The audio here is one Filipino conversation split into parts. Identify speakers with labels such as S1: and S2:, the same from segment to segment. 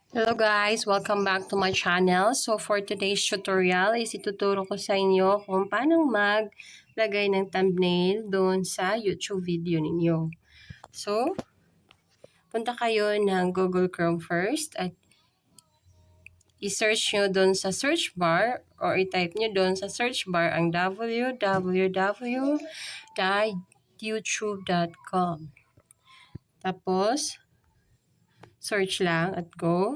S1: Hello guys! Welcome back to my channel. So for today's tutorial is ituturo ko sa inyo kung paano maglagay ng thumbnail doon sa YouTube video ninyo. So, punta kayo ng Google Chrome first at i-search nyo doon sa search bar or i-type nyo doon sa search bar ang www.youtube.com. Tapos, search lang at go.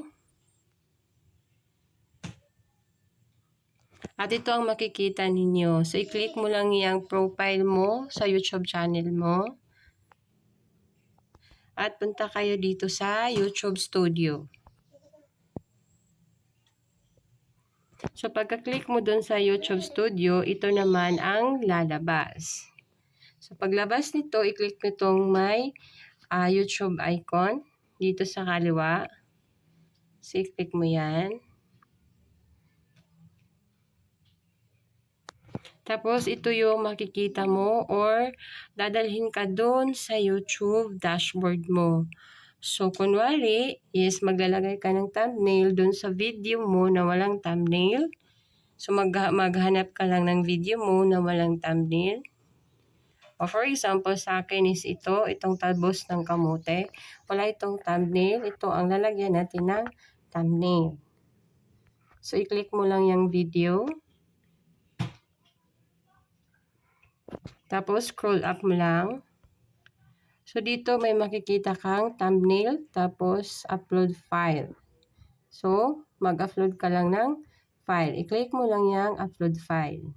S1: At ito ang makikita ninyo. So, i-click mo lang yung profile mo sa YouTube channel mo. At punta kayo dito sa YouTube Studio. So, pagka-click mo dun sa YouTube Studio, ito naman ang lalabas. So, paglabas nito, i-click mo itong may YouTube icon dito sa kaliwa. So, i-click mo yan. Tapos, ito yung makikita mo or dadalhin ka doon sa YouTube dashboard mo. So, kunwari, is maglalagay ka ng thumbnail doon sa video mo na walang thumbnail. So, maghanap ka lang ng video mo na walang thumbnail. O for example, sa akin is itong talbos ng kamote. Wala itong thumbnail. Ito ang lalagyan natin ng thumbnail. So, i-click mo lang yung video. Tapos, scroll up mo lang. So, dito may makikita kang thumbnail, tapos upload file. So, mag-upload ka lang ng file. I-click mo lang yung upload file.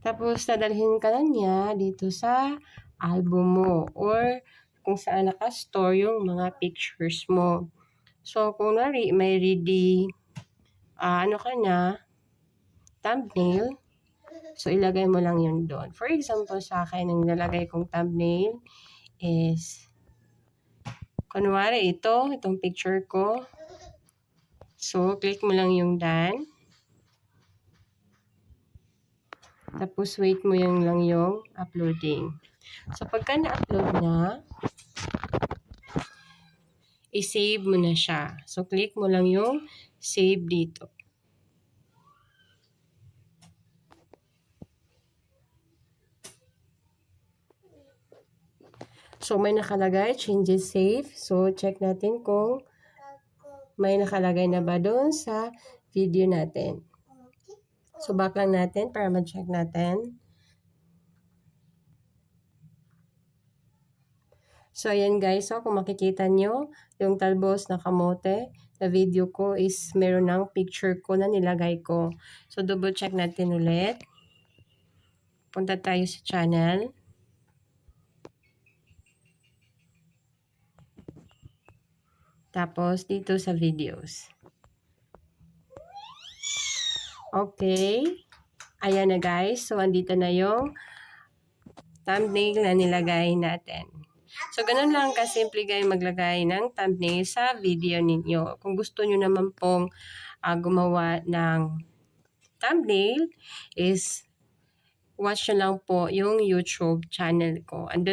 S1: Tapos, dadalhin ka lang niya dito sa album mo or kung saan nakastore yung mga pictures mo. So, kung may ready, thumbnail, so, ilagay mo lang yun doon. For example, sa akin, ang nilagay kong thumbnail is, kunwari itong picture ko. So, click mo lang yung done. Tapos, wait mo lang yung uploading. So, pagka na-upload na, i-save mo na siya. So, click mo lang yung save dito. So, may nakalagay, changes save. So, check natin kung may nakalagay na ba doon sa video natin. So, back lang natin para ma-check natin. So, ayan guys. So, kung makikita nyo, yung talbos na kamote, na video ko is meron ng picture ko na nilagay ko. So, double check natin ulit. Punta tayo sa channel. Tapos, dito sa videos. Okay. Ayan na guys. So, andito na yung thumbnail na nilagay natin. So, ganun lang kasimple guys maglagay ng thumbnail sa video ninyo. Kung gusto nyo naman pong gumawa ng thumbnail is watch nyo lang po yung YouTube channel ko. Andun